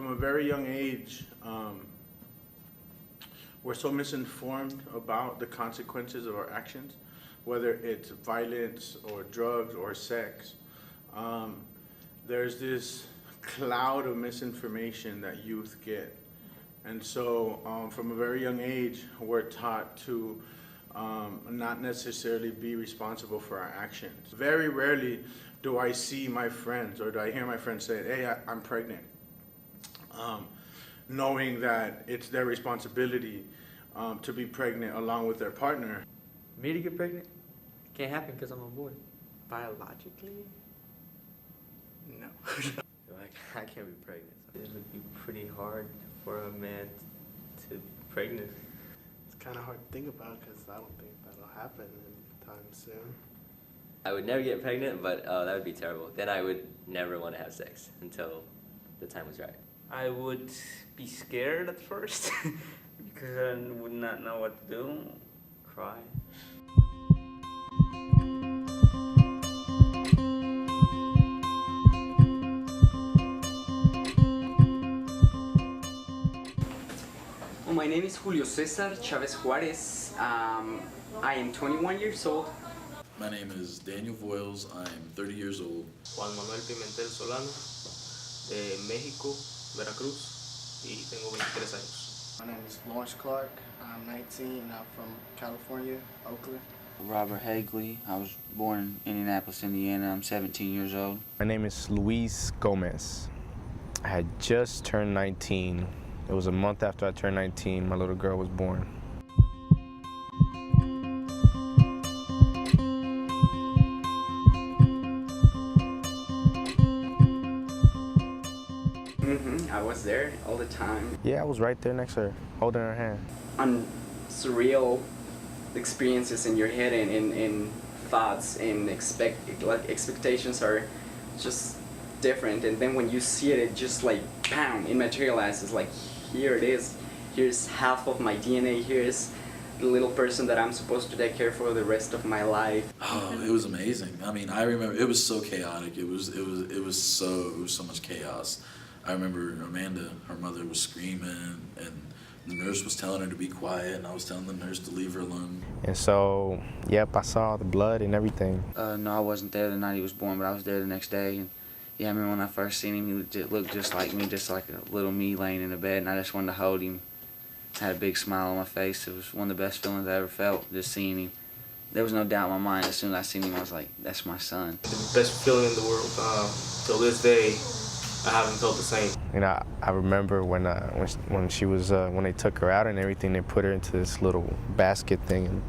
from a very young age, we're so misinformed about the consequences of our actions, whether it's violence or drugs or sex. There's this cloud of misinformation that youth get. And so from a very young age, we're taught to not necessarily be responsible for our actions. Very rarely do I see my friends or do I hear my friends say, hey, I'm pregnant, knowing that it's their responsibility to be pregnant along with their partner. Me to get pregnant? Can't happen because I'm a boy. Biologically? No. Like, I can't be pregnant. It would be pretty hard for a man to be pregnant. It's kind of hard to think about because I don't think that'll happen anytime soon. I would never get pregnant, but that would be terrible. Then I would never want to have sex until the time was right. I would be scared at first because I would not know what to do. Cry. Well, my name is Julio Cesar Chavez Juarez. I am 21 years old. My name is Daniel Voiles. I'm 30 years old. Juan Manuel Pimentel Solano, de México, Veracruz, y tengo 23 años. My name is Lawrence Clark. I'm 19 and I'm from California, Oakland. Robert Hagley. I was born in Indianapolis, Indiana. I'm 17 years old. My name is Luis Gomez. I had just turned 19. It was a month after I turned 19, my little girl was born. I was there all the time. Yeah, I was right there next to her, holding her hand. On surreal experiences in your head and thoughts and expectations are just different, and then when you see it, it just like bam, it materializes. Like, here it is. Here's half of my DNA. Here's the little person that I'm supposed to take care for the rest of my life. Oh, it was amazing. I mean, I remember it was so chaotic. It was so much chaos. I remember Amanda, her mother, was screaming, and the nurse was telling her to be quiet, and I was telling the nurse to leave her alone. And so, yep, I saw the blood and everything. No, I wasn't there the night he was born, but I was there the next day. And yeah, I remember when I first seen him, he looked just like me, just like a little me laying in the bed, and I just wanted to hold him. I had a big smile on my face. It was one of the best feelings I ever felt, just seeing him. There was no doubt in my mind. As soon as I seen him, I was like, that's my son. The best feeling in the world. Till this day, I haven't felt the same. You know, I remember when she was when they took her out and everything, they put her into this little basket thing,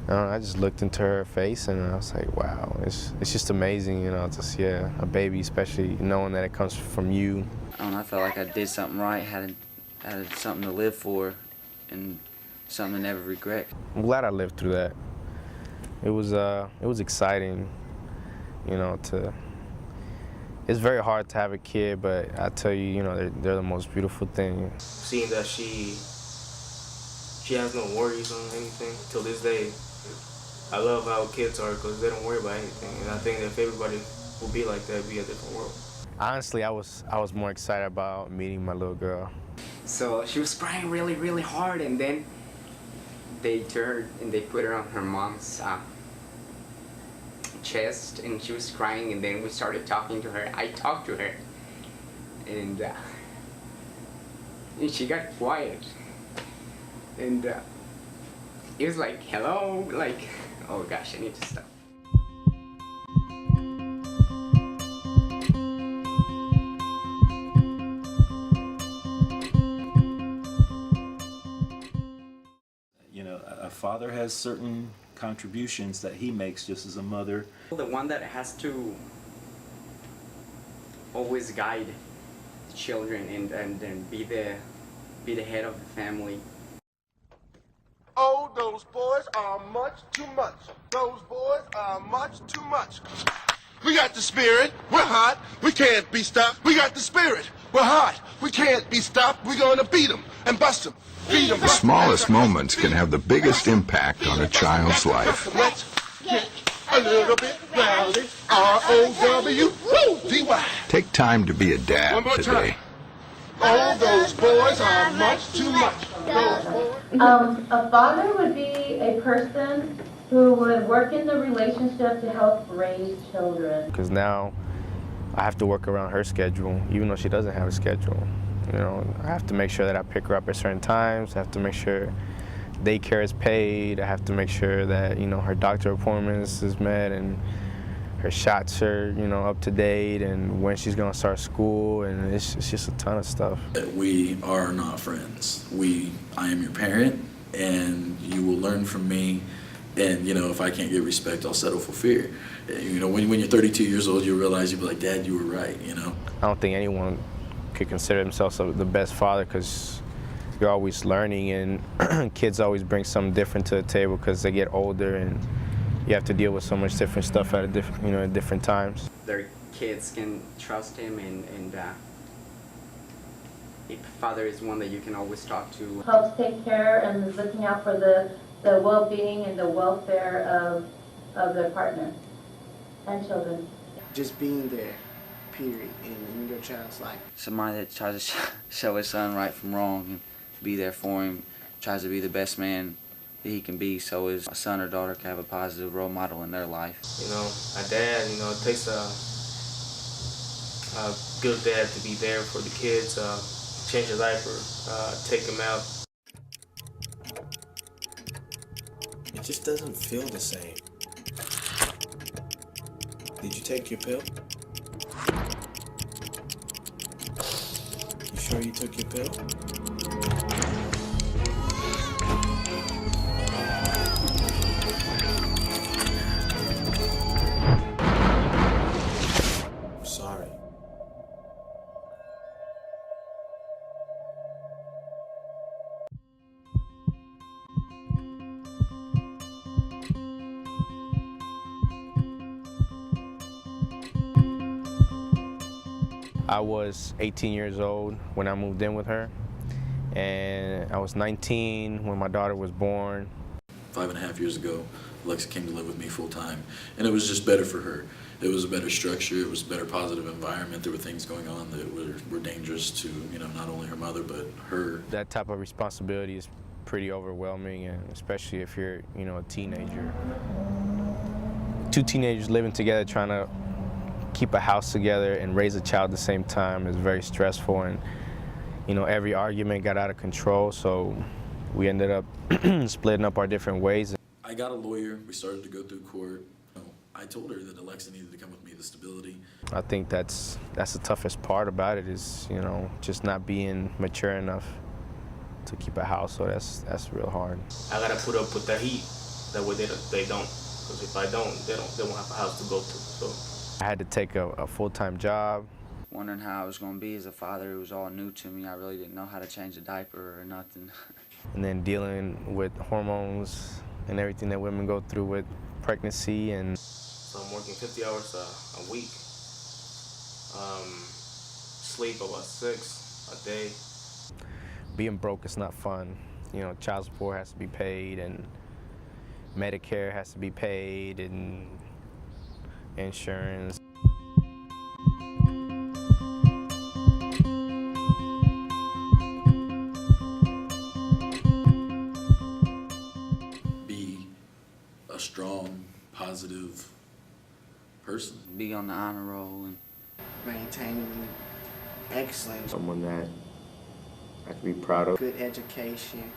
and I just looked into her face and I was like, wow, it's just amazing, you know, just a baby, especially knowing that it comes from you. I felt like I did something right, had something to live for, and something to never regret. I'm glad I lived through that. It was exciting, you know, it's very hard to have a kid, but I tell you, you know, they're the most beautiful thing. Seeing that she has no worries on anything till this day. I love how kids are because they don't worry about anything, and I think that if everybody would be like that, it'd be a different world. Honestly, I was more excited about meeting my little girl. So she was crying really, really hard, and then they turned and they put her on her mom's chest, and she was crying, and then we started talking to her. I talked to her, and she got quiet, and it was like, hello, like, oh gosh, I need to stop. You know, a father has certain contributions that he makes just as a mother. The one that has to always guide the children and be the head of the family. Oh, those boys are much too much. Those boys are much too much. We got the spirit. We're hot. We can't be stopped. We got the spirit. We're hot. We can't be stopped. We're gonna beat them and bust them. Beat them. The smallest moments can have the biggest impact on a child's life. Let's get a little bit rowdy. R-O-W-D-Y. Take time to be a One dad more today. time. All those boys are much too much. Those boys. A father would be a person who would work in the relationship to help raise children. Because now I have to work around her schedule, even though she doesn't have a schedule. You know, I have to make sure that I pick her up at certain times. I have to make sure daycare is paid. I have to make sure that, you know, her doctor appointments is met and her shots are, you know, up to date, and when she's gonna start school, and it's just a ton of stuff. We are not friends. I am your parent, and you will learn from me. And, you know, if I can't get respect, I'll settle for fear. You know, when you're 32 years old, you realize you'll be like, Dad, you were right, you know? I don't think anyone could consider themselves the best father, because you're always learning, and kids always bring something different to the table because they get older, and you have to deal with so much different stuff at different times. Their kids can trust him, and a father is one that you can always talk to. Helps take care and is looking out for the well-being and the welfare of their partner and children. Just being there, period, in your child's life. Somebody that tries to show his son right from wrong and be there for him, tries to be the best man that he can be, so his son or daughter can have a positive role model in their life. You know, a dad, you know, it takes a good dad to be there for the kids, change a diaper, take them out. It just doesn't feel the same. Did you take your pill? You sure you took your pill? I'm sorry. I was 18 years old when I moved in with her, and I was 19 when my daughter was born. 5.5 years ago, Alexa came to live with me full time, and it was just better for her. It was a better structure, it was a better positive environment. There were things going on that were dangerous to, you know, not only her mother, but her. That type of responsibility is pretty overwhelming, and especially if you're, you know, a teenager. Two teenagers living together trying to keep a house together and raise a child at the same time is very stressful, and, you know, every argument got out of control, so we ended up splitting up our different ways. I got a lawyer, we started to go through court. I told her that Alexa needed to come with me, the stability. I think that's the toughest part about it is, you know, just not being mature enough to keep a house, so that's real hard. I gotta put up with the heat, that way they don't, because if I don't, they won't have a house to go to, so. I had to take a full-time job. Wondering how I was going to be as a father. It was all new to me. I really didn't know how to change a diaper or nothing. And then dealing with hormones and everything that women go through with pregnancy. And So I'm working 50 hours a week. Sleep about 6 a day. being broke is not fun. You know, child support has to be paid, and Medicare has to be paid, and insurance. Be a strong, positive person. Be on the honor roll and Maintaining excellence. Someone that I can be proud of. Good education.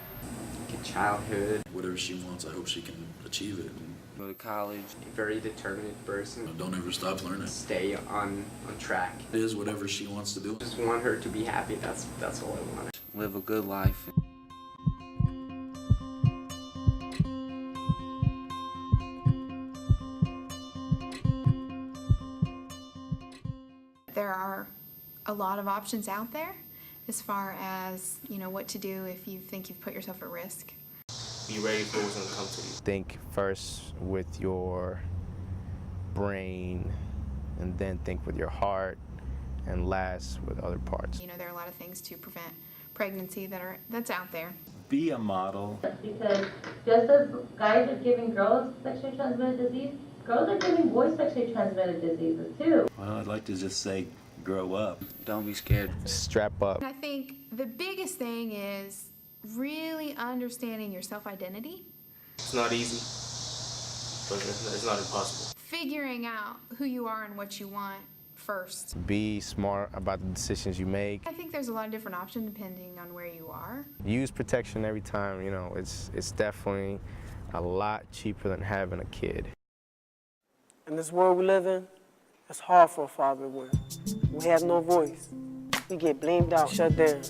Good childhood. Whatever she wants, I hope she can achieve it. go to college. A very determined person. Don't ever stop learning. Stay on track. It is whatever she wants to do. Just want her to be happy. That's all I want. Live a good life. There are a lot of options out there as far as, you know, what to do if you think you've put yourself at risk. Be ready for what's going to come to you. Think first with your brain, and then think with your heart, and last with other parts. You know, there are a lot of things to prevent pregnancy that's out there. Be a model. Because just as guys are giving girls sexually transmitted disease, Girls are getting boys sexually transmitted diseases too. Well, I'd like to just say, grow up. Don't be scared. Strap up. I think the biggest thing is really understanding your self-identity. It's not easy, but it's not impossible. Figuring out who you are and what you want first. Be smart about the decisions you make. I think there's a lot of different options depending on where you are. Use protection every time, you know, it's definitely a lot cheaper than having a kid. In this world we live in, it's hard for a father to win. We have no voice. We get blamed out, shut down.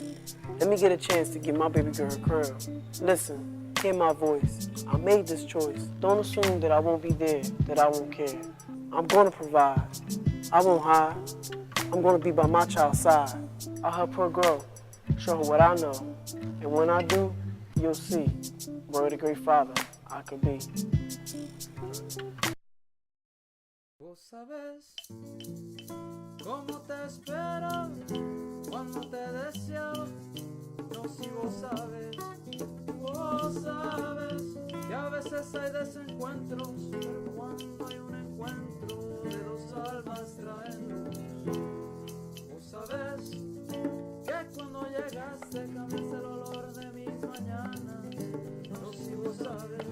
Let me get a chance to give my baby girl a crown. Listen, hear my voice. I made this choice. Don't assume that I won't be there, that I won't care. I'm gonna provide. I won't hide. I'm gonna be by my child's side. I'll help her grow, show her what I know. And when I do, you'll see where the great father I could be. Vos sabes cómo te espero cuando te deseo. No, si vos sabes que a veces hay desencuentros, pero cuando hay un encuentro de dos almas traemos. Vos sabes que cuando llegaste cambiaste el olor de mis mañanas. No, si vos sabes